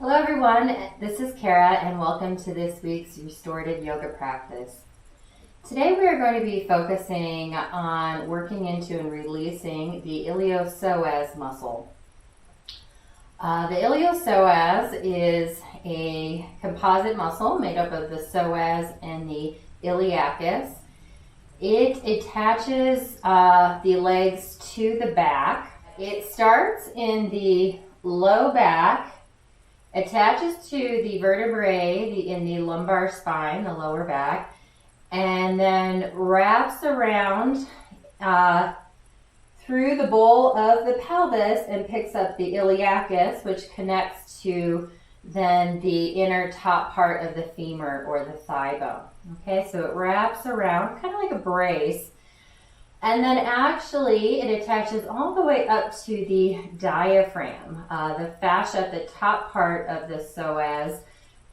Hello everyone, this is Kara and welcome to this week's restorative yoga practice. Today we are going to be focusing on working into and releasing the iliopsoas muscle. The iliopsoas is a composite muscle made up of the psoas and the iliacus. It attaches the legs to the back. It starts in the low back, attaches to the vertebrae in the lumbar spine, the lower back, and then wraps around through the bowl of the pelvis and picks up the iliacus, which connects to then the inner top part of the femur or the thigh bone. Okay, so it wraps around kind of like a brace. And then actually it attaches all the way up to the diaphragm. The fascia at the top part of the psoas,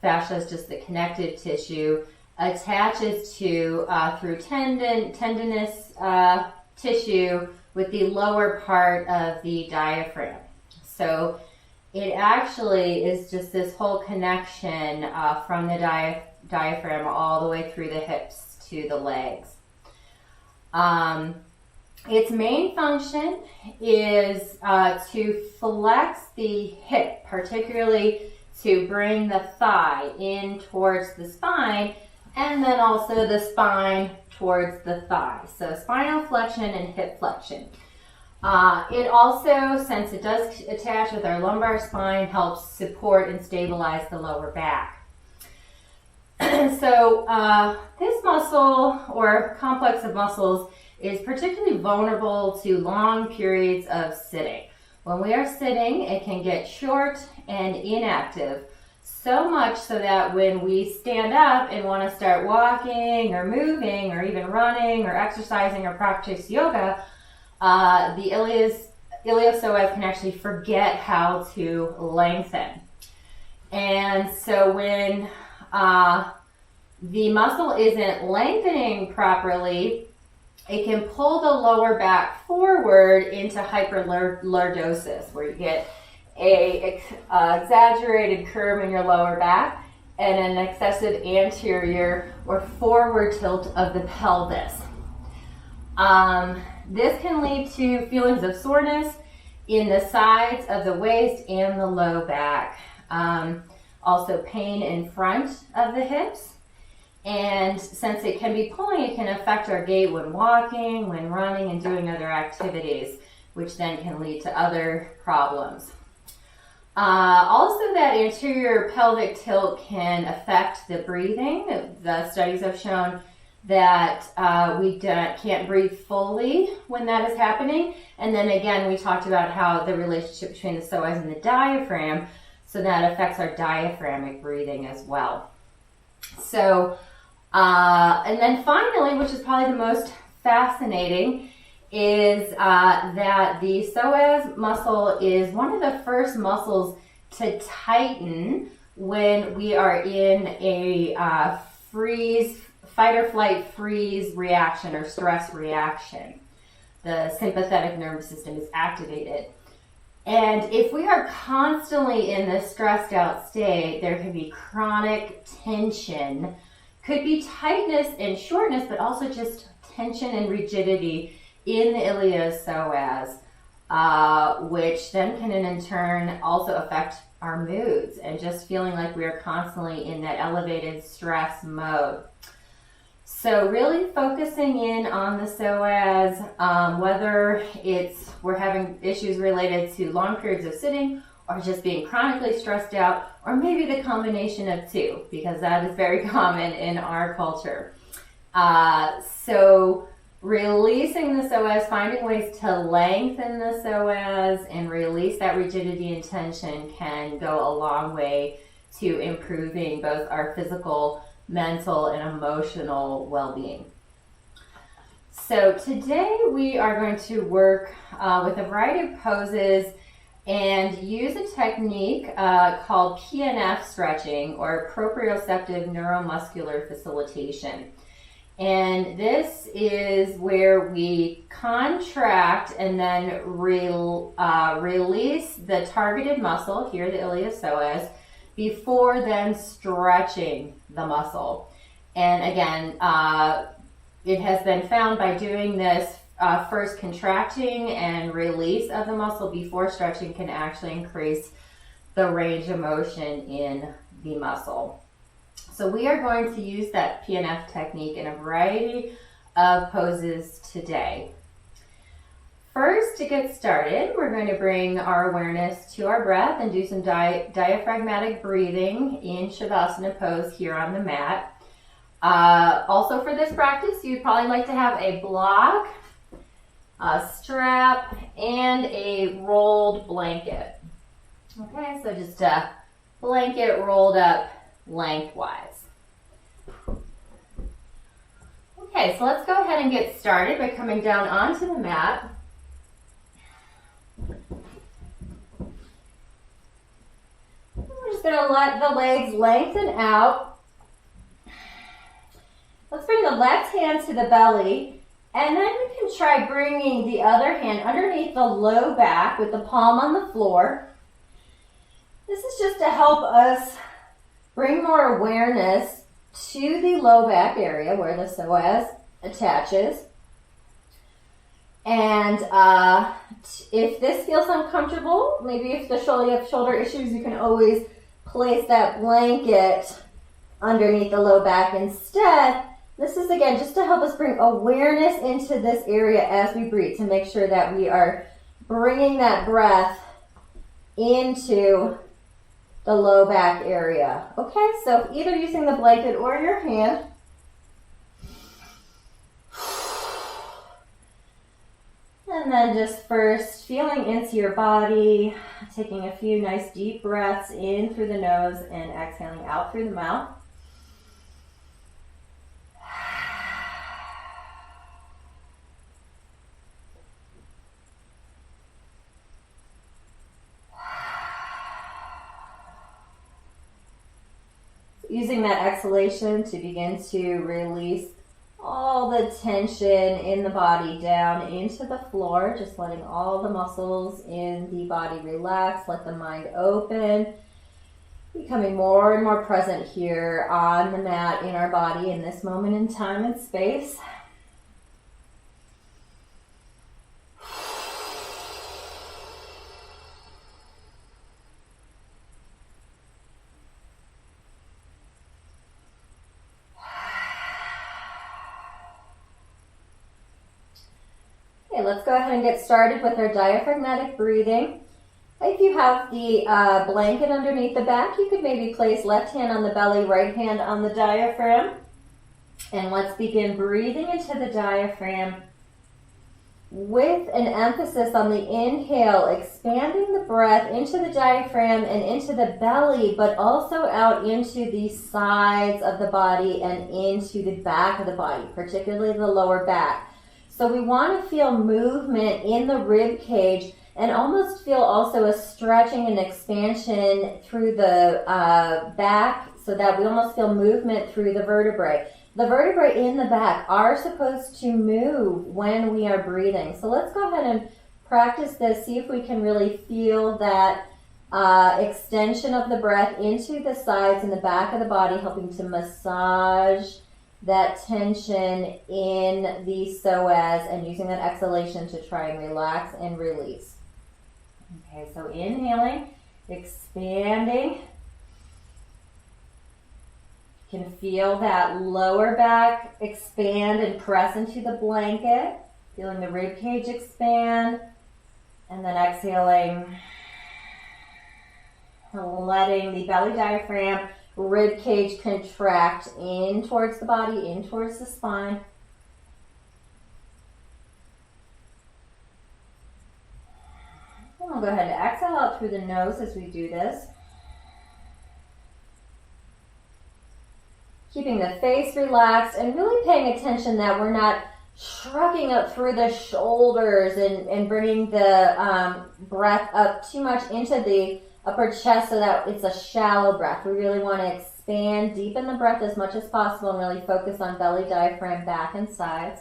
fascia is just the connective tissue, attaches to, through tendinous tissue with the lower part of the diaphragm. So it actually is just this whole connection from the diaphragm all the way through the hips to the legs. Its main function is to flex the hip, particularly to bring the thigh in towards the spine, and then also the spine towards the thigh. So spinal flexion and hip flexion. It also, since it does attach with our lumbar spine, helps support and stabilize the lower back. So this muscle or complex of muscles is particularly vulnerable to long periods of sitting. When we are sitting, it can get short and inactive, so much so that when we stand up and want to start walking or moving or even running or exercising or practice yoga, the iliopsoas can actually forget how to lengthen. And so when the muscle isn't lengthening properly, it can pull the lower back forward into hyperlordosis, where you get a exaggerated curve in your lower back and an excessive anterior or forward tilt of the pelvis. This can lead to feelings of soreness in the sides of the waist and the low back. Also pain in front of the hips. And since it can be pulling, it can affect our gait when walking, when running, and doing other activities, which then can lead to other problems. Also, that anterior pelvic tilt can affect the breathing. The studies have shown that we can't breathe fully when that is happening. And then again, we talked about how the relationship between the psoas and the diaphragm, so that affects our diaphragmic breathing as well. So, and then finally, which is probably the most fascinating, is that the psoas muscle is one of the first muscles to tighten when we are in a fight or flight freeze reaction or stress reaction. The sympathetic nervous system is activated. And if we are constantly in this stressed out state, there can be chronic tension, could be tightness and shortness, but also just tension and rigidity in the iliopsoas, which then can in turn also affect our moods and just feeling like we are constantly in that elevated stress mode. So really focusing in on the psoas, whether we're having issues related to long periods of sitting or just being chronically stressed out, or maybe the combination of two, because that is very common in our culture. So releasing the psoas, finding ways to lengthen the psoas and release that rigidity and tension can go a long way to improving both our physical, mental, and emotional well-being. So today we are going to work with a variety of poses and use a technique called PNF stretching, or proprioceptive neuromuscular facilitation. And this is where we contract and then release the targeted muscle, here the iliopsoas, before then stretching the muscle. And again, it has been found by doing this first contracting and release of the muscle before stretching can actually increase the range of motion in the muscle. So we are going to use that PNF technique in a variety of poses today. First, to get started, we're going to bring our awareness to our breath and do some diaphragmatic breathing in Shavasana pose here on the mat. Also for this practice, you'd probably like to have a block, a strap, and a rolled blanket. Okay, so just a blanket rolled up lengthwise. Okay, so let's go ahead and get started by coming down onto the mat. We're just going to let the legs lengthen out. Let's bring the left hand to the belly, and then we can try bringing the other hand underneath the low back with the palm on the floor. This is just to help us bring more awareness to the low back area where the psoas attaches. And if this feels uncomfortable, maybe if you have shoulder issues, you can always place that blanket underneath the low back instead. This is, again, just to help us bring awareness into this area as we breathe, to make sure that we are bringing that breath into the low back area. Okay, so either using the blanket or your hand. And then just first feeling into your body, taking a few nice deep breaths in through the nose and exhaling out through the mouth. Using that exhalation to begin to release all the tension in the body down into the floor, just letting all the muscles in the body relax, let the mind open, becoming more and more present here on the mat in our body in this moment in time and space. Let's go ahead and get started with our diaphragmatic breathing. If you have the blanket underneath the back, you could maybe place left hand on the belly, right hand on the diaphragm. And let's begin breathing into the diaphragm with an emphasis on the inhale, expanding the breath into the diaphragm and into the belly, but also out into the sides of the body and into the back of the body, particularly the lower back. So we want to feel movement in the rib cage and almost feel also a stretching and expansion through the back, so that we almost feel movement through the vertebrae. The vertebrae in the back are supposed to move when we are breathing. So let's go ahead and practice this, see if we can really feel that extension of the breath into the sides and the back of the body, helping to massage that tension in the psoas, and using that exhalation to try and relax and release. Okay, so inhaling, expanding. You can feel that lower back expand and press into the blanket, feeling the rib cage expand, and then exhaling, letting the belly diaphragm, rib cage contract in towards the body, in towards the spine. And we'll go ahead and exhale out through the nose as we do this. Keeping the face relaxed and really paying attention that we're not shrugging up through the shoulders and bringing the breath up too much into the upper chest so that it's a shallow breath. We really want to expand, deepen the breath as much as possible, and really focus on belly, diaphragm, back, and sides.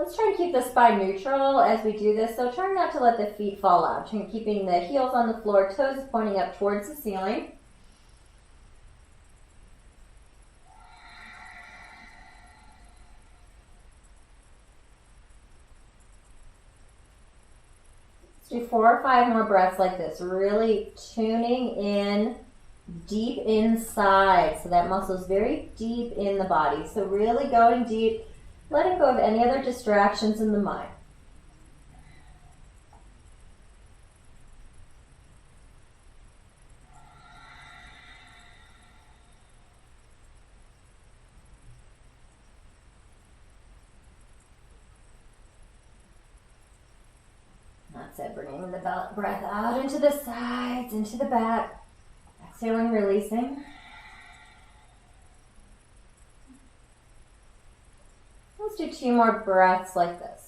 let's try and keep the spine neutral as we do this. So try not to let the feet fall out. Try keeping the heels on the floor, toes pointing up towards the ceiling. Let's do 4 or 5 more breaths like this, really tuning in deep inside. So that muscle is very deep in the body. So really going deep, letting go of any other distractions in the mind. That's it, bringing the breath out into the sides, into the back. Exhaling, releasing. Let's do 2 more breaths like this.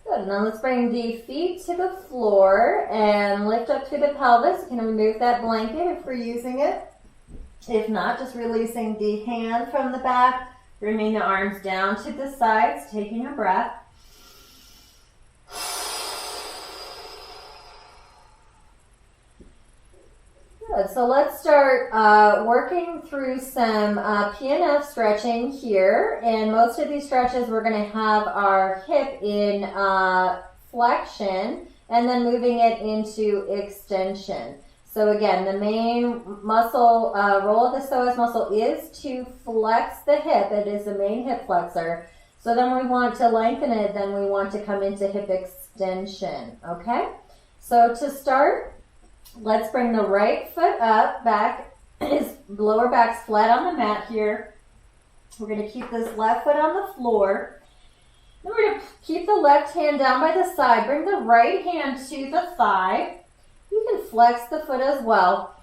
Good, now let's bring the feet to the floor and lift up through the pelvis. You can remove that blanket if we're using it. If not, just releasing the hand from the back, bringing the arms down to the sides, taking a breath. Good, so let's start working through some PNF stretching here. And most of these stretches, we're going to have our hip in flexion and then moving it into extension. So again, the main muscle, role of the psoas muscle is to flex the hip. It is the main hip flexor. So then we want to lengthen it, then we want to come into hip extension, okay? So to start, let's bring the right foot up, back, his lower back's flat on the mat here. We're going to keep this left foot on the floor. Then we're going to keep the left hand down by the side. Bring the right hand to the thigh. You can flex the foot as well.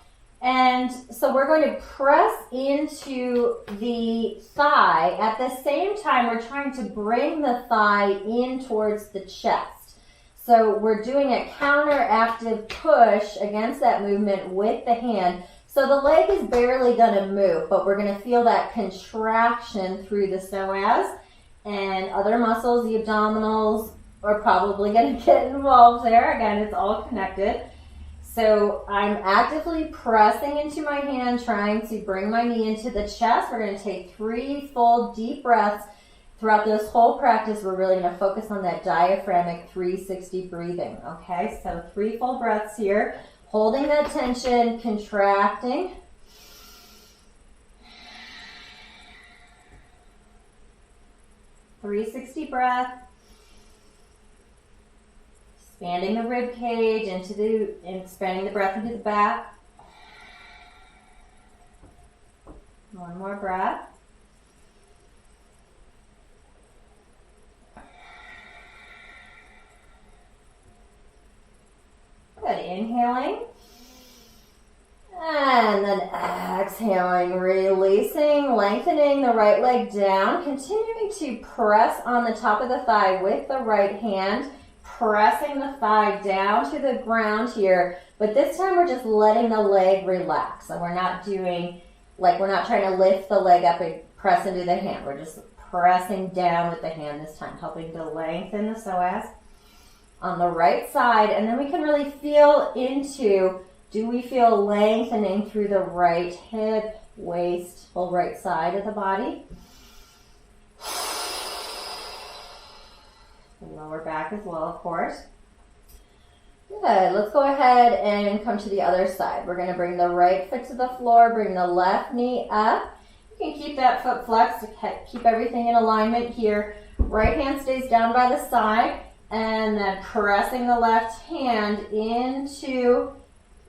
And so we're going to press into the thigh. At the same time, we're trying to bring the thigh in towards the chest. So we're doing a counteractive push against that movement with the hand. So the leg is barely going to move, but we're going to feel that contraction through the psoas, and other muscles, the abdominals, are probably going to get involved there. Again, it's all connected. So I'm actively pressing into my hand, trying to bring my knee into the chest. We're going to take 3 full deep breaths. Throughout this whole practice, we're really going to focus on that diaphragmatic 360 breathing, okay? So 3 full breaths here, holding that tension, contracting. .360 breath. Expanding the rib cage expanding the breath into the back. 1 more breath. Good, inhaling, and then exhaling, releasing, lengthening the right leg down, continuing to press on the top of the thigh with the right hand, pressing the thigh down to the ground here, but this time we're just letting the leg relax. So we're not doing, we're not trying to lift the leg up and press into the hand. We're just pressing down with the hand this time, helping to lengthen the psoas. On the right side, and then we can really feel into, do we feel lengthening through the right hip, waist, whole right side of the body. The lower back as well, of course. Good, let's go ahead and come to the other side. We're going to bring the right foot to the floor, bring the left knee up. You can keep that foot flexed to keep everything in alignment here. Right hand stays down by the side. And then pressing the left hand into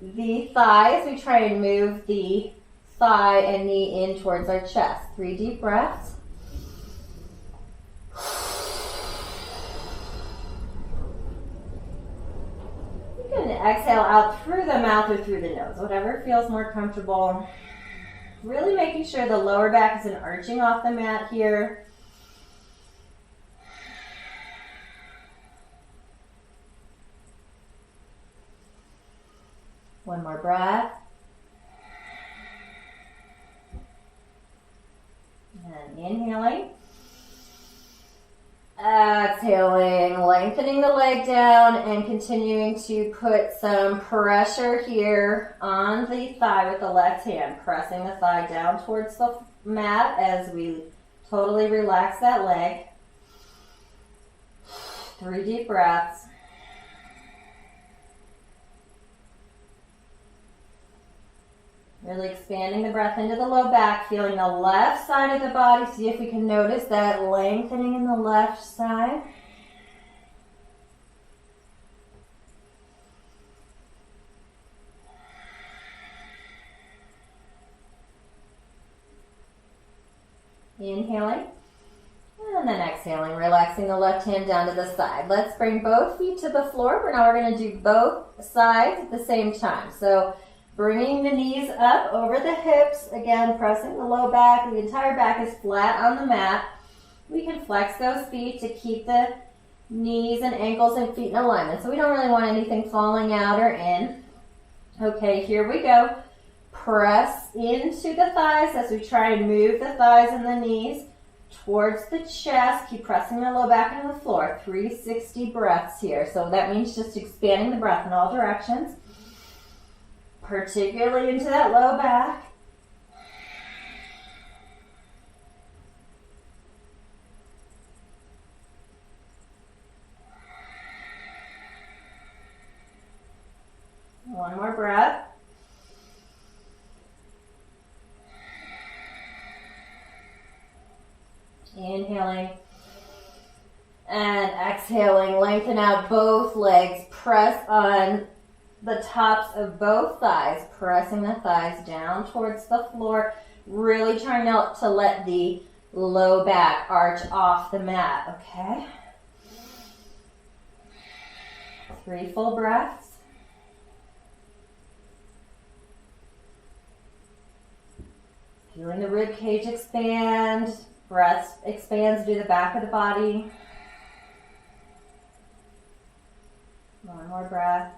the thigh as we try and move the thigh and knee in towards our chest. 3 deep breaths. You can exhale out through the mouth or through the nose, whatever feels more comfortable. Really making sure the lower back isn't arching off the mat here. One more breath. And inhaling. Exhaling, lengthening the leg down and continuing to put some pressure here on the thigh with the left hand, pressing the thigh down towards the mat as we totally relax that leg. 3 deep breaths. Really expanding the breath into the low back, feeling the left side of the body. See if we can notice that lengthening in the left side. Inhaling. And then exhaling, relaxing the left hand down to the side. Let's bring both feet to the floor. Now we're going to do both sides at the same time. So bringing the knees up over the hips, again, pressing the low back. The entire back is flat on the mat. We can flex those feet to keep the knees and ankles and feet in alignment. So we don't really want anything falling out or in. Okay, here we go. Press into the thighs as we try and move the thighs and the knees towards the chest. Keep pressing the low back into the floor. 360 breaths here. So that means just expanding the breath in all directions, particularly into that low back. One more breath. Inhaling and exhaling. Lengthen out both legs. Press on the tops of both thighs, pressing the thighs down towards the floor, really trying not to let the low back arch off the mat, okay? 3 full breaths. Feeling the rib cage expand, breath expands through the back of the body. One more breath.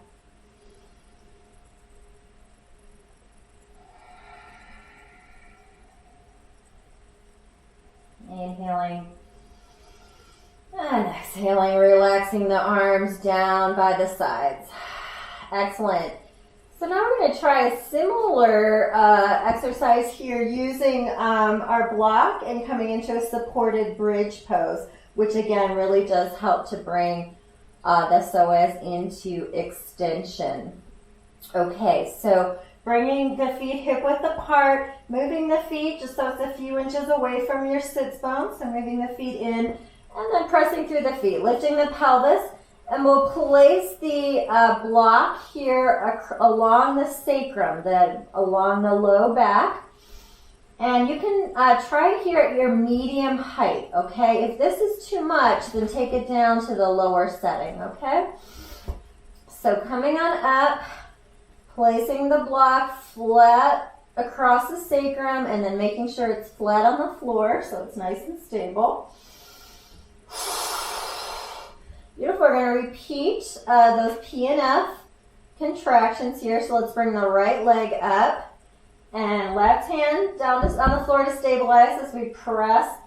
Inhaling and exhaling, relaxing the arms down by the sides. Excellent. So now we're going to try a similar exercise here using our block and coming into a supported bridge pose, which again really does help to bring the psoas into extension. Okay, so bringing the feet hip-width apart, moving the feet just so it's a few inches away from your sits bones. So moving the feet in and then pressing through the feet, lifting the pelvis. And we'll place the block here along the sacrum, along the low back. And you can try here at your medium height, okay? If this is too much, then take it down to the lower setting, okay? So coming on up, placing the block flat across the sacrum and then making sure it's flat on the floor so it's nice and stable. Beautiful. We're going to repeat those P and F contractions here. So let's bring the right leg up and left hand down on the floor to stabilize as we press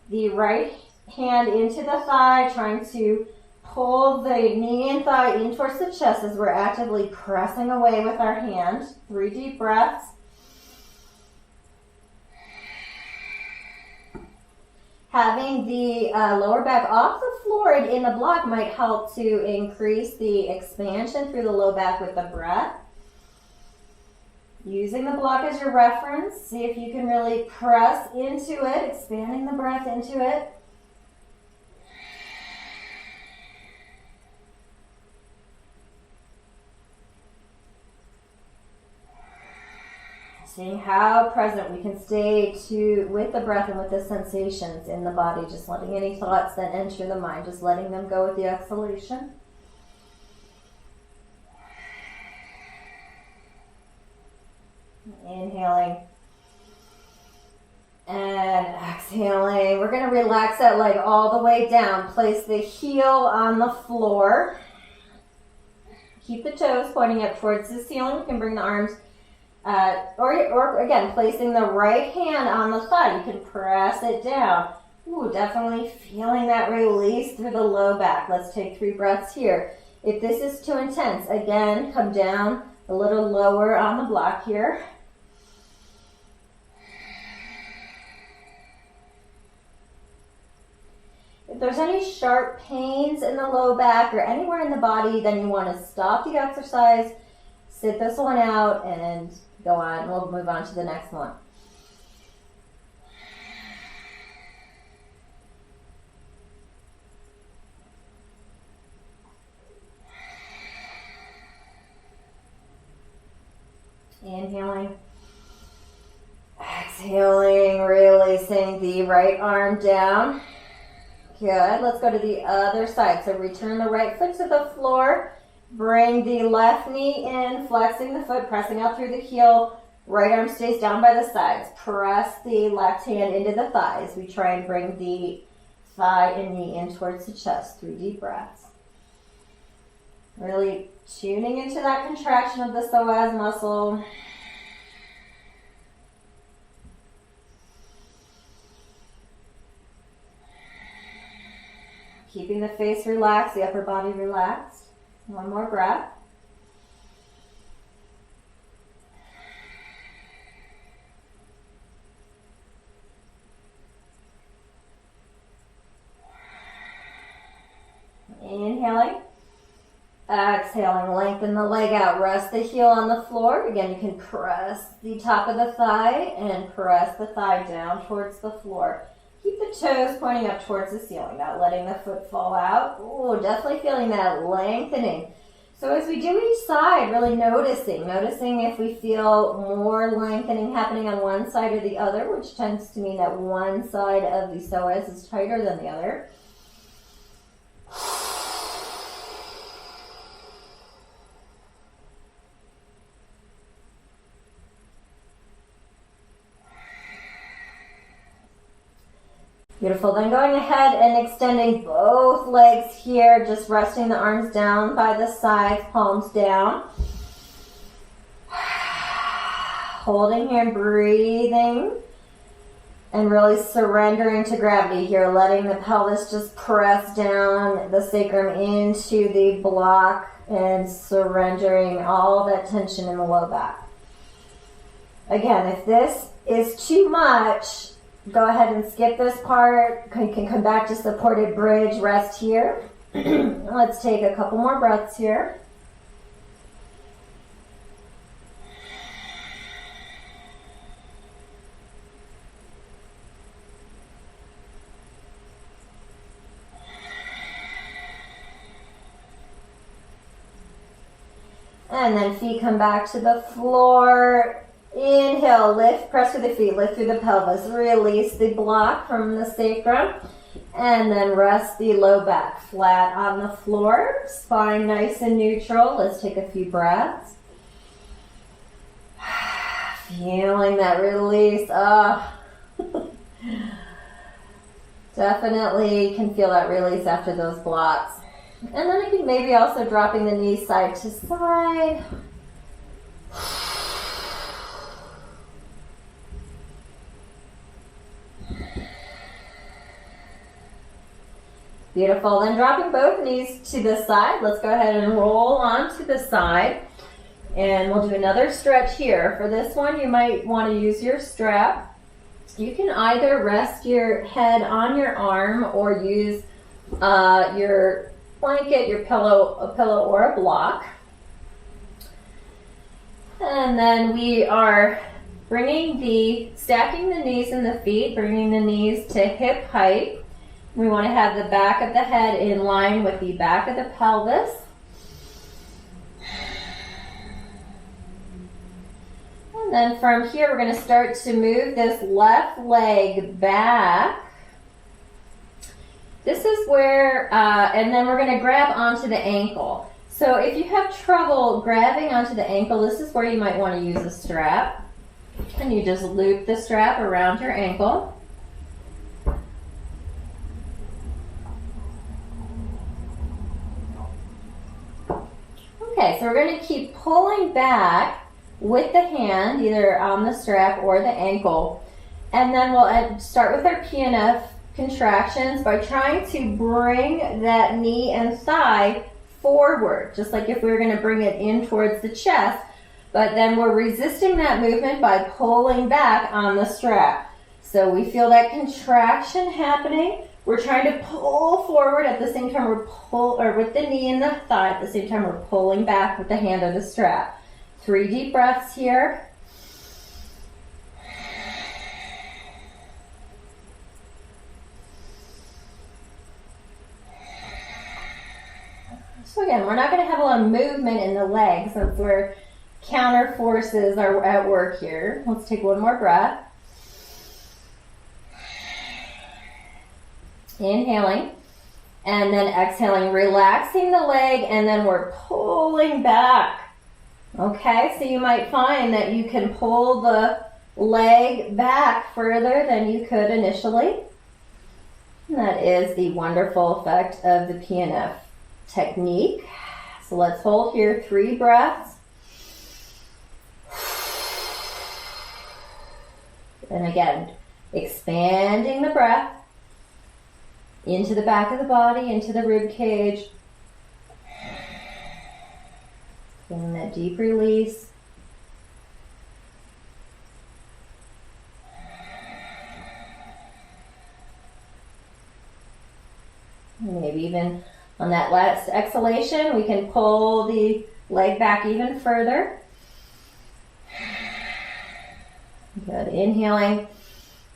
the right hand into the thigh, trying to pull the knee and thigh in towards the chest as we're actively pressing away with our hand. 3 deep breaths. Having the lower back off the floor and in the block might help to increase the expansion through the low back with the breath. Using the block as your reference, see if you can really press into it, expanding the breath into it. Seeing how present we can stay with the breath and with the sensations in the body, just letting any thoughts that enter the mind, just letting them go with the exhalation. Inhaling. And exhaling. We're going to relax that leg all the way down. Place the heel on the floor. Keep the toes pointing up towards the ceiling. You can bring the arms, or again, placing the right hand on the thigh. You can press it down. Ooh, definitely feeling that release through the low back. Let's take 3 breaths here. If this is too intense, again, come down a little lower on the block here. If there's any sharp pains in the low back or anywhere in the body, then you want to stop the exercise, sit this one out, and go on. We'll move on to the next one. Inhaling. Exhaling, releasing the right arm down. Good. Let's go to the other side. So return the right foot to the floor. Bring the left knee in, flexing the foot, pressing out through the heel. Right arm stays down by the sides. Press the left hand into the thighs. We try and bring the thigh and knee in towards the chest. 3 deep breaths. Really tuning into that contraction of the psoas muscle. Keeping the face relaxed, the upper body relaxed. 1 more breath. Inhaling. Exhaling, lengthen the leg out. Rest the heel on the floor. Again, you can press the top of the thigh and press the thigh down towards the floor. Keep the toes pointing up towards the ceiling, not letting the foot fall out. Oh, definitely feeling that lengthening. So as we do each side, really noticing if we feel more lengthening happening on one side or the other, which tends to mean that one side of the psoas is tighter than the other. Beautiful. Then going ahead and extending both legs here, just resting the arms down by the sides, palms down. Holding here, breathing, and really surrendering to gravity here, letting the pelvis just press down, the sacrum into the block, and surrendering all that tension in the low back. Again, if this is too much, go ahead and skip this part. You can come back to supported bridge, rest here. Let's take a couple more breaths here. And then feet come back to the floor. Inhale, lift, press through the feet, lift through the pelvis. Release the block from the sacrum. And then rest the low back flat on the floor. Spine nice and neutral. Let's take a few breaths. Feeling that release. Definitely can feel that release after those blocks. And then I think maybe also dropping the knees side to side. Beautiful. Then dropping both knees to the side. Let's go ahead and roll onto the side. And we'll do another stretch here. For this one, you might want to use your strap. You can either rest your head on your arm or use your blanket, a pillow or a block. And then we are stacking the knees and the feet, bringing the knees to hip height. We want to have the back of the head in line with the back of the pelvis. And then from here, we're going to start to move this left leg back. This is where, and then we're going to grab onto the ankle. So if you have trouble grabbing onto the ankle, this is where you might want to use a strap. And you just loop the strap around your ankle. Okay, so we're going to keep pulling back with the hand, either on the strap or the ankle. And then we'll start with our PNF contractions by trying to bring that knee and thigh forward, just like if we were going to bring it in towards the chest. But then we're resisting that movement by pulling back on the strap. So we feel that contraction happening. We're trying to pull forward at the same time we're with the knee and the thigh. At the same time we're pulling back with the hand or the strap. 3 deep breaths here. So again, we're not going to have a lot of movement in the legs since we're counter forces are at work here. Let's take one more breath. Inhaling and then exhaling, relaxing the leg, and then we're pulling back. Okay, so you might find that you can pull the leg back further than you could initially. And that is the wonderful effect of the PNF technique. So let's hold here 3 breaths. And again, expanding the breath into the back of the body, into the rib cage. Feeling that deep release. Maybe even on that last exhalation, we can pull the leg back even further. Good. Inhaling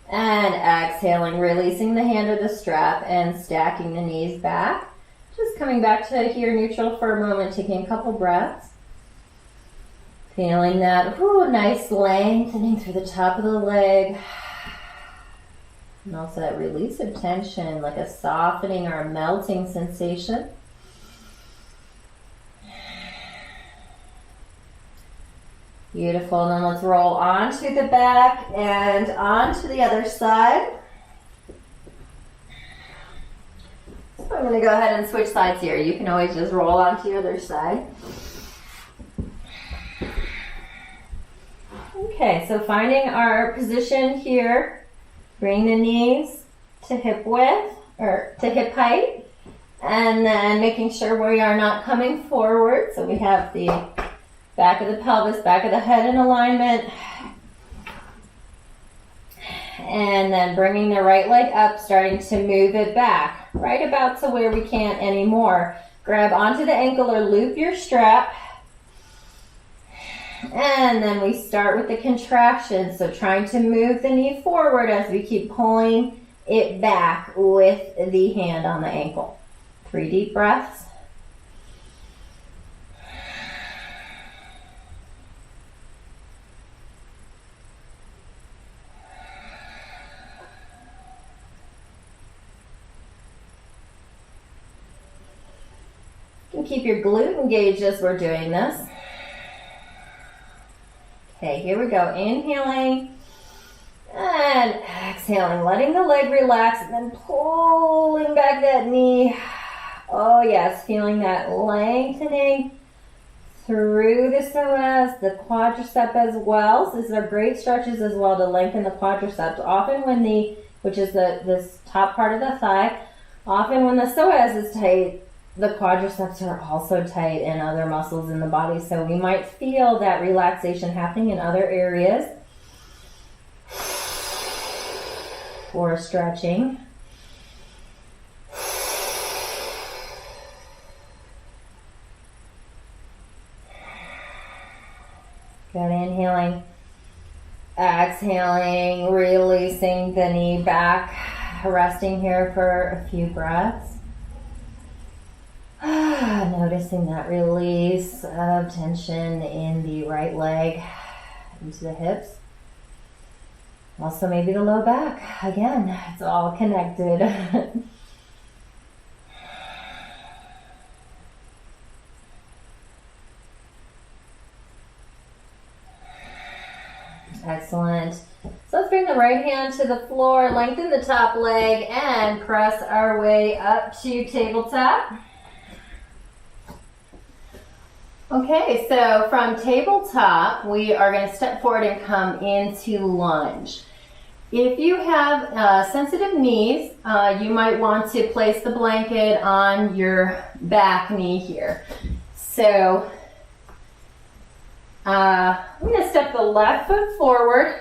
and exhaling, releasing the hand or the strap and stacking the knees back. Just coming back to here neutral for a moment, taking a couple breaths. Feeling that nice lengthening through the top of the leg. And also that release of tension, like a softening or a melting sensation. Beautiful. And then let's roll onto the back and onto the other side. So I'm going to go ahead and switch sides here. You can always just roll onto the other side. Okay, so finding our position here, bring the knees to hip width or to hip height, and then making sure we are not coming forward. So we have the back of the pelvis, back of the head in alignment. And then bringing the right leg up, starting to move it back, right about to where we can't anymore. Grab onto the ankle or loop your strap. And then we start with the contraction. So trying to move the knee forward as we keep pulling it back with the hand on the ankle. 3 deep breaths. Keep your glute engaged as we're doing this. Okay, here we go. Inhaling and exhaling, letting the leg relax and then pulling back that knee. Oh yes, feeling that lengthening through the psoas, the quadricep as well. So these are great stretches as well to lengthen the quadriceps. Often when which is this top part of the thigh, often when the psoas is tight, the quadriceps are also tight and other muscles in the body. So we might feel that relaxation happening in other areas or stretching. Good, inhaling, exhaling, releasing the knee back, resting here for a few breaths. Noticing that release of tension in the right leg into the hips. Also maybe the low back. Again, it's all connected. Excellent. So let's bring the right hand to the floor, lengthen the top leg, and press our way up to tabletop. Okay, so from tabletop, we are going to step forward and come into lunge. If you have sensitive knees, you might want to place the blanket on your back knee here. So I'm going to step the left foot forward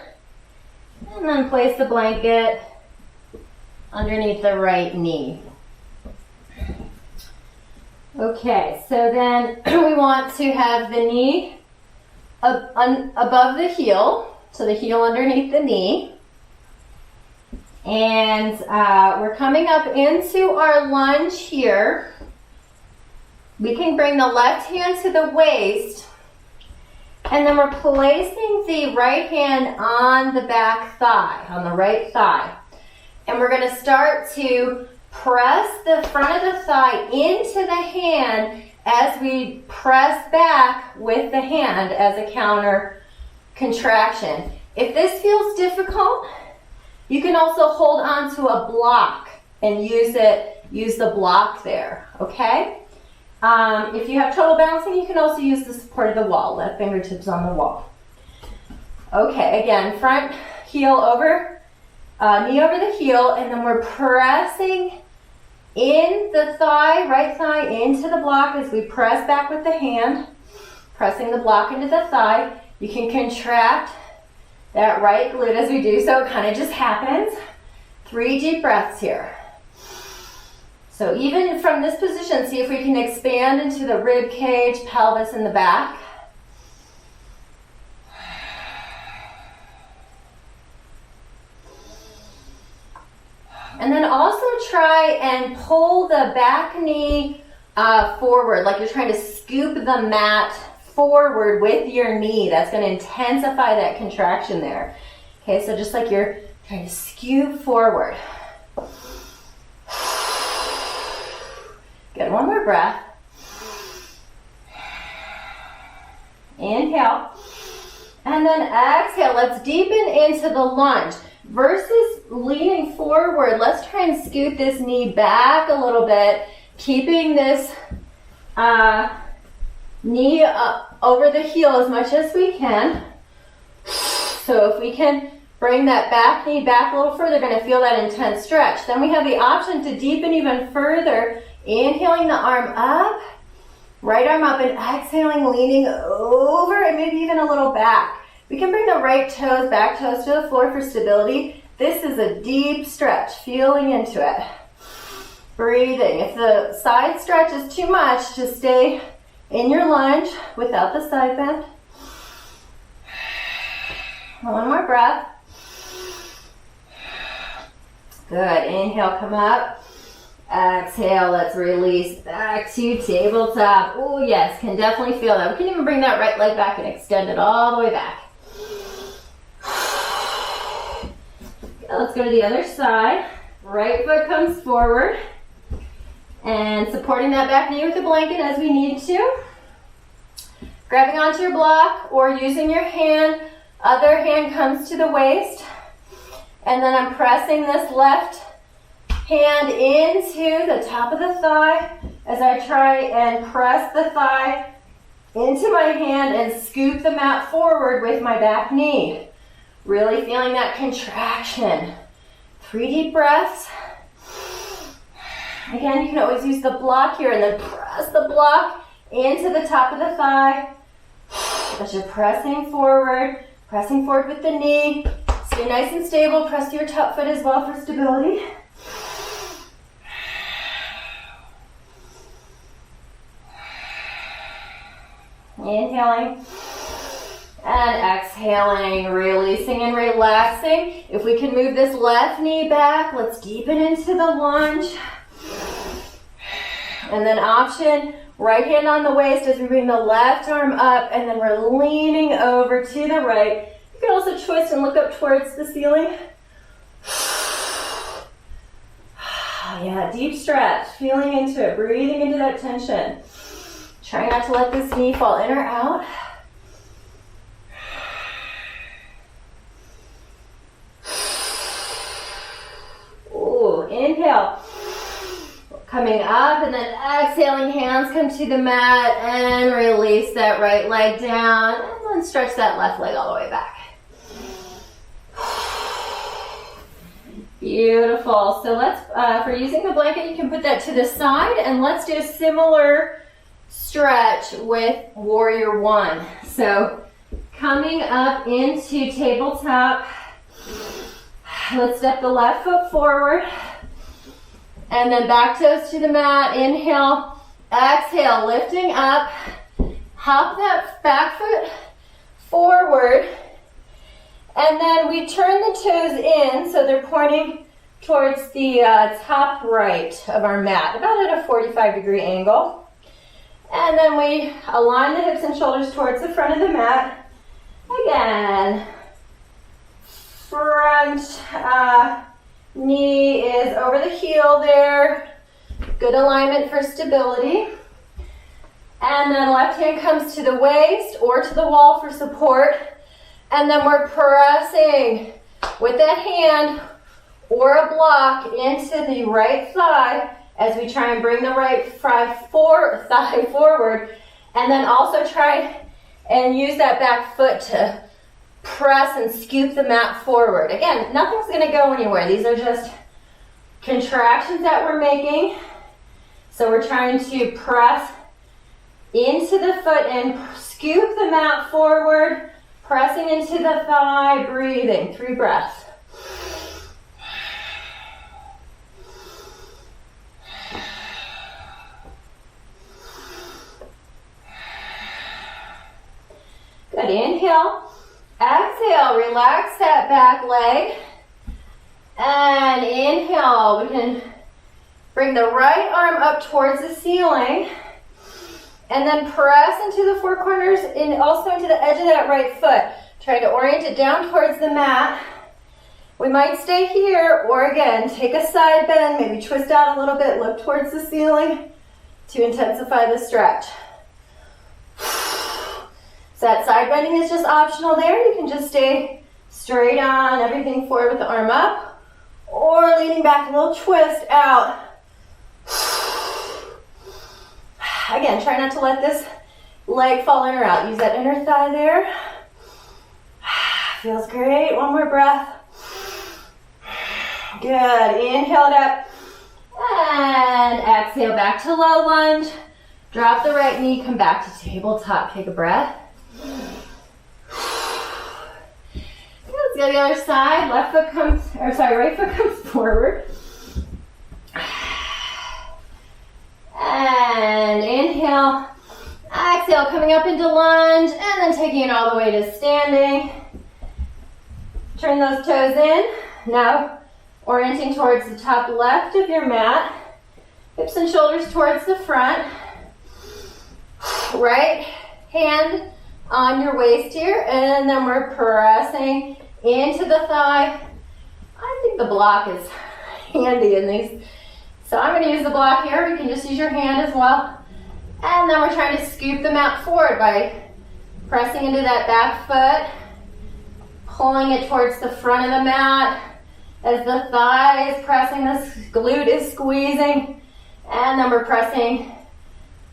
and then place the blanket underneath the right knee. Okay, so then we want to have the knee above the heel, so the heel underneath the knee. And we're coming up into our lunge here. We can bring the left hand to the waist, and then we're placing the right hand on the back thigh, on the right thigh. And we're going to start to press the front of the thigh into the hand as we press back with the hand as a counter contraction. If this feels difficult, you can also hold on to a block and use the block there, okay? If you have trouble balancing, you can also use the support of the wall, left fingertips on the wall. Okay, again, front heel over, knee over the heel, and then we're pressing in the thigh, right thigh into the block as we press back with the hand, pressing the block into the thigh. You can contract that right glute as we do so. It kind of just happens. 3 deep breaths here. So even from this position, see if we can expand into the rib cage, pelvis in the back. And then also try and pull the back knee forward, like you're trying to scoop the mat forward with your knee. That's going to intensify that contraction there. Okay, so just like you're trying to scoop forward. Good, one more breath. Inhale. And then exhale. Let's deepen into the lunge. Versus leaning forward, let's try and scoot this knee back a little bit, keeping this knee over the heel as much as we can. So if we can bring that back knee back a little further, you're going to feel that intense stretch. Then we have the option to deepen even further, inhaling the arm up, right arm up, and exhaling, leaning over and maybe even a little back. We can bring the right toes, back toes to the floor for stability. This is a deep stretch, feeling into it. Breathing. If the side stretch is too much, just stay in your lunge without the side bend. One more breath. Good. Inhale, come up. Exhale, let's release back to tabletop. Oh yes, can definitely feel that. We can even bring that right leg back and extend it all the way back. Let's go to the other side. Right foot comes forward. And supporting that back knee with a blanket as we need to. Grabbing onto your block or using your hand. Other hand comes to the waist. And then I'm pressing this left hand into the top of the thigh as I try and press the thigh into my hand and scoop the mat forward with my back knee. Really feeling that contraction. 3 deep breaths. Again, you can always use the block here and then press the block into the top of the thigh. As you're pressing forward with the knee. Stay nice and stable. Press your top foot as well for stability. Inhaling. And exhaling, releasing and relaxing. If we can move this left knee back, let's deepen into the lunge. And then option, right hand on the waist as we bring the left arm up and then we're leaning over to the right. You can also twist and look up towards the ceiling. Yeah, deep stretch, feeling into it, breathing into that tension. Try not to let this knee fall in or out. Coming up, and then exhaling, hands come to the mat, and release that right leg down, and then stretch that left leg all the way back. Beautiful. So let's, if we're using the blanket, you can put that to the side, and let's do a similar stretch with Warrior One. So coming up into tabletop, let's step the left foot forward, and then back toes to the mat. Inhale, exhale, lifting up, hop that back foot forward, and then we turn the toes in so they're pointing towards the top right of our mat, about at a 45-degree angle. And then we align the hips and shoulders towards the front of the mat. Again, front knee is over the heel there. Good alignment for stability. And then left hand comes to the waist or to the wall for support. And then we're pressing with that hand or a block into the right thigh as we try and bring the right thigh forward. And then also try and use that back foot to press and scoop the mat forward. Again, nothing's going to go anywhere. These are just contractions that we're making. So we're trying to press into the foot and scoop the mat forward, pressing into the thigh, breathing, 3 breaths. Good, inhale. Exhale, relax that back leg. And inhale, we can bring the right arm up towards the ceiling. And then press into the 4 corners and also into the edge of that right foot. Try to orient it down towards the mat. We might stay here, or again, take a side bend, maybe twist out a little bit, look towards the ceiling to intensify the stretch. So that side bending is just optional there. You can just stay straight on, everything forward with the arm up, or leaning back, a little twist out. Again, try not to let this leg fall in or out. Use that inner thigh there. Feels great. One more breath. Good. Inhale it up. And exhale back to low lunge. Drop the right knee, come back to tabletop. Take a breath. Let's go to the other side. Right foot comes forward. And inhale, exhale, coming up into lunge, and then taking it all the way to standing. Turn those toes in. Now, orienting towards the top left of your mat. Hips and shoulders towards the front. Right hand on your waist here, and then we're pressing into the thigh. I think the block is handy in these. So I'm going to use the block here. You can just use your hand as well. And then we're trying to scoop the mat forward by pressing into that back foot, pulling it towards the front of the mat as the thigh is pressing, this glute is squeezing. And then we're pressing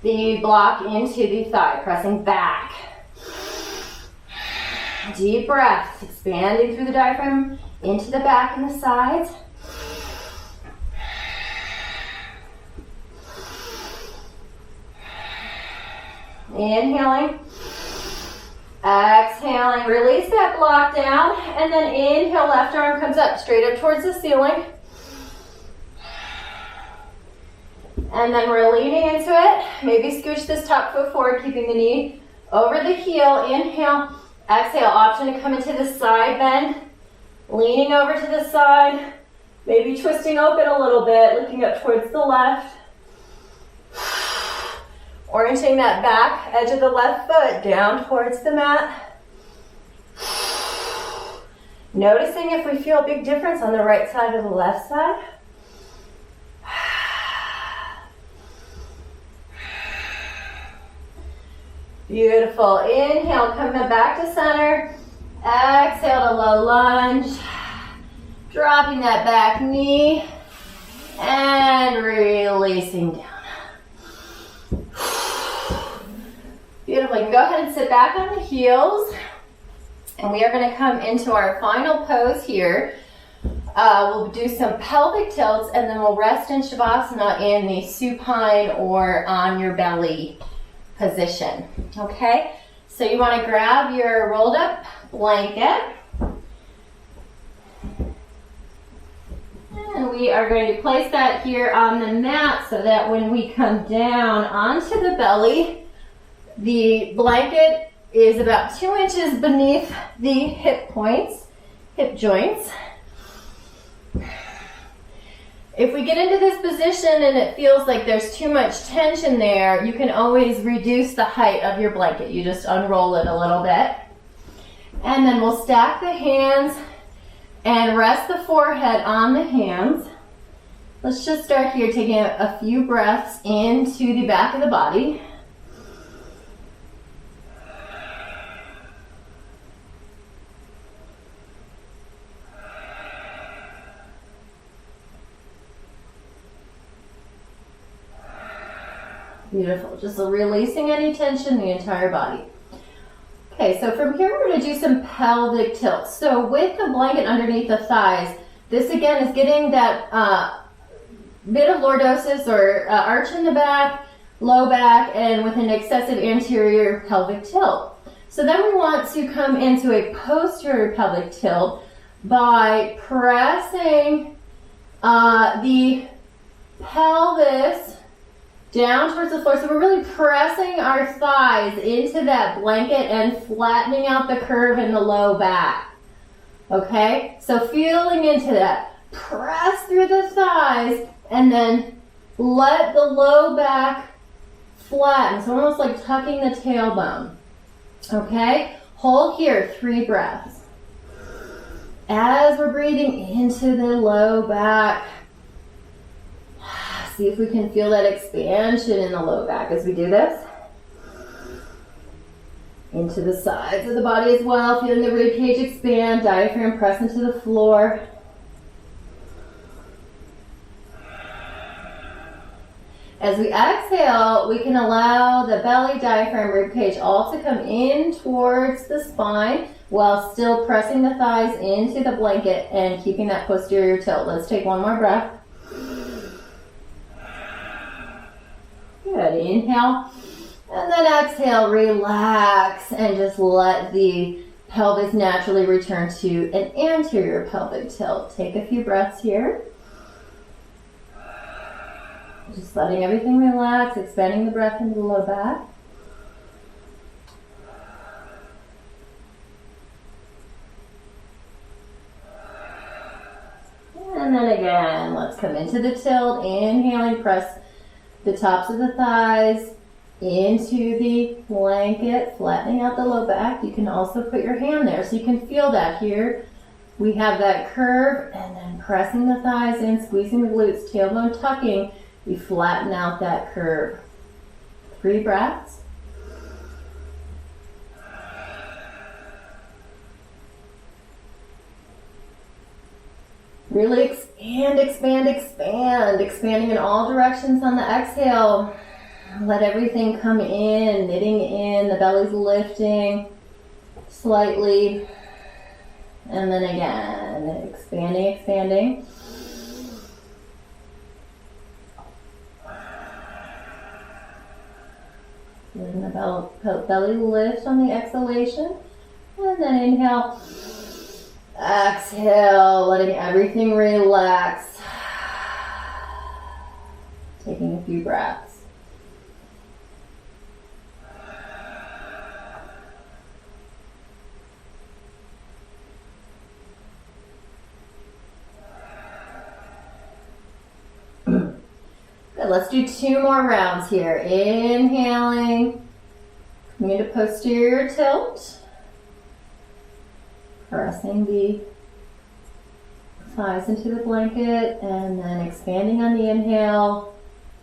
the block into the thigh, pressing back. Deep breath, expanding through the diaphragm into the back and the sides. Inhaling, exhaling, release that block down, and then inhale, left arm comes up, straight up towards the ceiling. And then we're leaning into it. Maybe scooch this top foot forward, keeping the knee over the heel. Inhale, exhale, option to come into the side bend, leaning over to the side, maybe twisting open a little bit, looking up towards the left. Orienting that back edge of the left foot down towards the mat. Noticing if we feel a big difference on the right side or the left side. Beautiful. Inhale, coming back to center. Exhale to low lunge. Dropping that back knee. And releasing down. Beautiful. You can go ahead and sit back on the heels. And we are going to come into our final pose here. We'll do some pelvic tilts and then we'll rest in Shavasana in the supine or on your belly position. Okay? So you want to grab your rolled up blanket. And we are going to place that here on the mat so that when we come down onto the belly, the blanket is about 2 inches beneath the hip points, hip joints. If we get into this position and it feels like there's too much tension there, you can always reduce the height of your blanket. You just unroll it a little bit. And then we'll stack the hands and rest the forehead on the hands. Let's just start here, taking a few breaths into the back of the body. Beautiful. Just releasing any tension in the entire body. Okay, so from here we're going to do some pelvic tilts. So with the blanket underneath the thighs, this again is getting that bit of lordosis or arch in the back, low back, and with an excessive anterior pelvic tilt. So then we want to come into a posterior pelvic tilt by pressing the pelvis down towards the floor. So we're really pressing our thighs into that blanket and flattening out the curve in the low back. Okay? So feeling into that. Press through the thighs and then let the low back flatten. So almost like tucking the tailbone. Okay? Hold here, 3 breaths. As we're breathing into the low back, see if we can feel that expansion in the low back as we do this. Into the sides of the body as well, feeling the rib cage expand, diaphragm press into the floor. As we exhale, we can allow the belly, diaphragm, rib cage all to come in towards the spine while still pressing the thighs into the blanket and keeping that posterior tilt. Let's take one more breath. Good. Inhale. And then exhale, relax, and just let the pelvis naturally return to an anterior pelvic tilt. Take a few breaths here. Just letting everything relax, expanding the breath into the low back. And then again, let's come into the tilt. Inhaling, press the tops of the thighs into the blanket, flattening out the low back. You can also put your hand there so you can feel that here. We have that curve and then pressing the thighs in, squeezing the glutes, tailbone tucking. We flatten out that curve. 3 breaths. Really expand, expand, expand. Expanding in all directions on the exhale. Let everything come in, knitting in, the belly's lifting slightly. And then again, expanding, expanding. Letting the belly lift on the exhalation. And then inhale. Exhale, letting everything relax. Taking a few breaths. Good, let's do 2 more rounds here. Inhaling, coming into posterior tilt. Pressing the thighs into the blanket and then expanding on the inhale,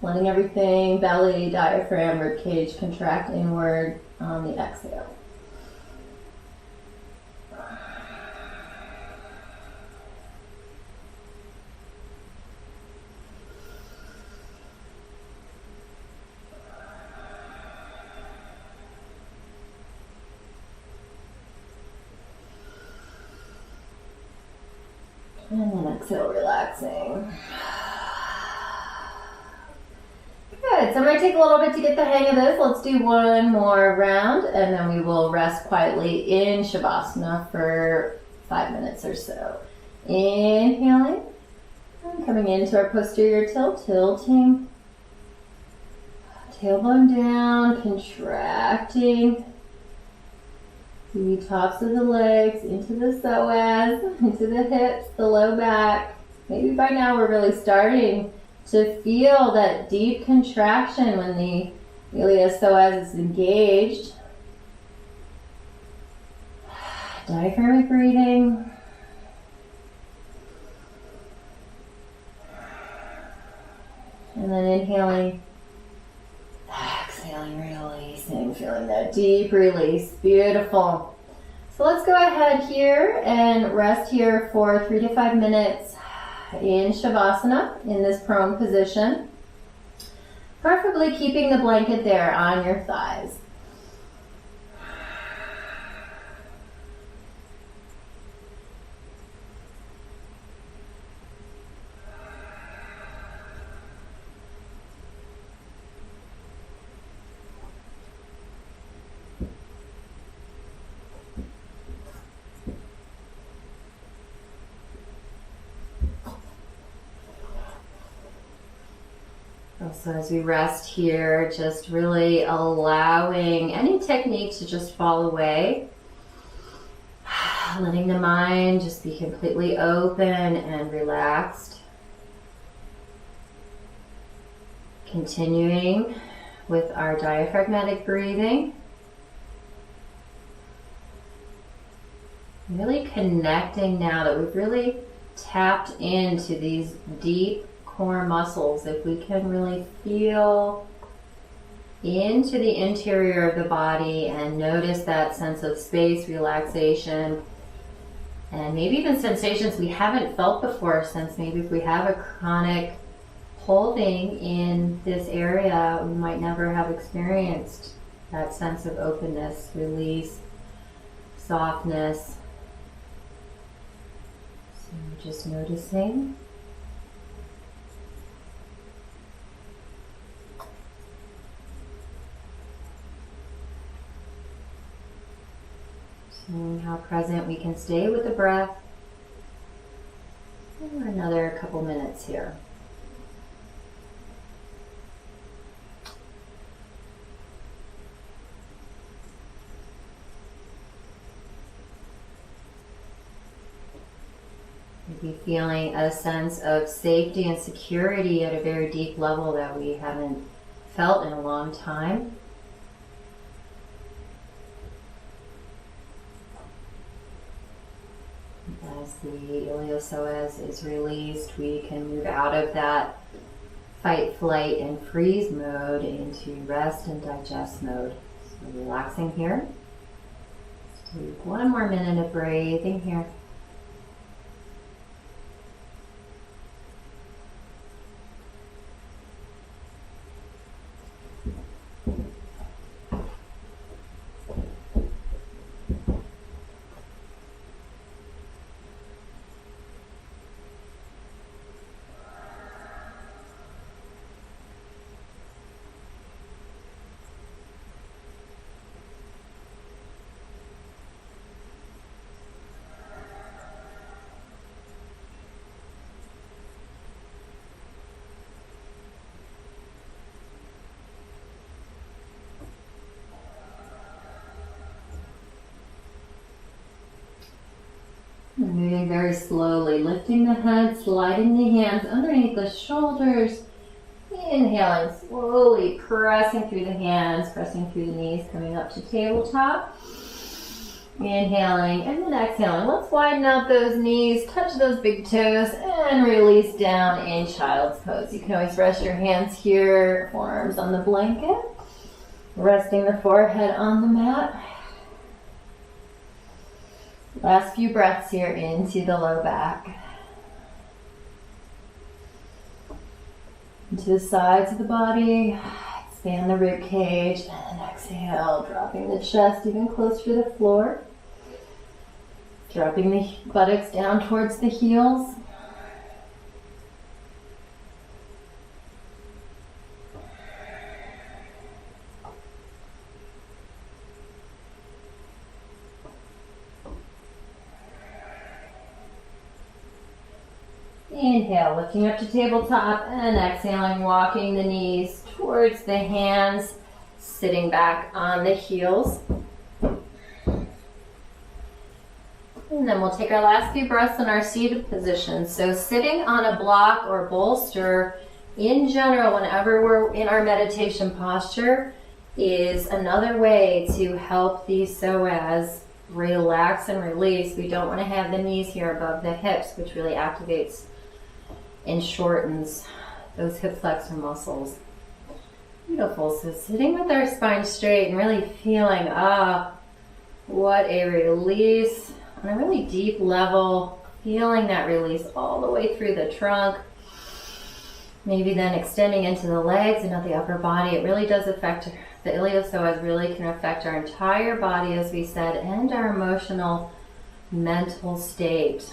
letting everything, belly, diaphragm, rib cage contract inward on the exhale. And then exhale, relaxing. Good, so it might take a little bit to get the hang of this. Let's do one more round and then we will rest quietly in Shavasana for 5 minutes or so. Inhaling and coming into our posterior tilt, tilting. Tailbone down, contracting the tops of the legs into the psoas, into the hips, the low back. Maybe by now we're really starting to feel that deep contraction when the iliopsoas is engaged. Diaphragmatic breathing. And then inhaling, exhaling, releasing, feeling that deep release. Beautiful. So let's go ahead here and rest here for 3 to 5 minutes in Shavasana, in this prone position. Preferably keeping the blanket there on your thighs. So as we rest here, just really allowing any technique to just fall away. Letting the mind just be completely open and relaxed. Continuing with our diaphragmatic breathing. Really connecting now that we've really tapped into these deep core muscles. If we can really feel into the interior of the body and notice that sense of space, relaxation, and maybe even sensations we haven't felt before, since maybe if we have a chronic holding in this area, we might never have experienced that sense of openness, release, softness. So just noticing. Seeing how present we can stay with the breath for another couple minutes here. Maybe feeling a sense of safety and security at a very deep level that we haven't felt in a long time. As the iliopsoas is released, we can move out of that fight, flight, and freeze mode into rest and digest mode. So relaxing here. Let's do one more minute of breathing here. And moving very slowly, lifting the head, sliding the hands underneath the shoulders. Inhaling, slowly pressing through the hands, pressing through the knees, coming up to tabletop. Inhaling and then exhaling. Let's widen out those knees, touch those big toes, and release down in child's pose. You can always rest your hands here, forearms on the blanket, resting the forehead on the mat. Last few breaths here into the low back. Into the sides of the body. Expand the rib cage. And then exhale, dropping the chest even closer to the floor. Dropping the buttocks down towards the heels. Inhale, lifting up to tabletop, and exhaling, walking the knees towards the hands, sitting back on the heels. And then we'll take our last few breaths in our seated position. So sitting on a block or bolster, in general, whenever we're in our meditation posture, is another way to help the psoas relax and release. We don't want to have the knees here above the hips, which really activates and shortens those hip flexor muscles. Beautiful. So sitting with our spine straight and really feeling, what a release on a really deep level, feeling that release all the way through the trunk. Maybe then extending into the legs and not the upper body. It really does affect, the iliopsoas really can affect our entire body, as we said, and our emotional, mental state.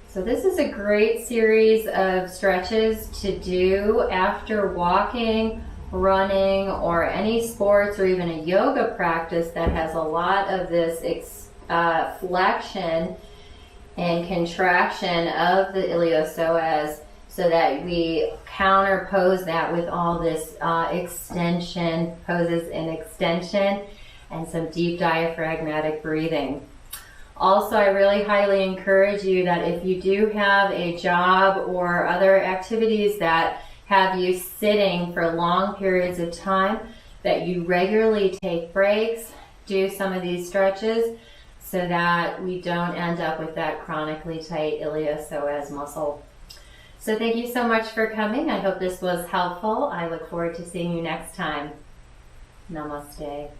So this is a great series of stretches to do after walking, running, or any sports or even a yoga practice that has a lot of this flexion and contraction of the iliopsoas, so that we counterpose that with all this extension, poses in extension, and some deep diaphragmatic breathing. Also, I really highly encourage you that if you do have a job or other activities that have you sitting for long periods of time, that you regularly take breaks, do some of these stretches, so that we don't end up with that chronically tight iliopsoas muscle. So thank you so much for coming. I hope this was helpful. I look forward to seeing you next time. Namaste.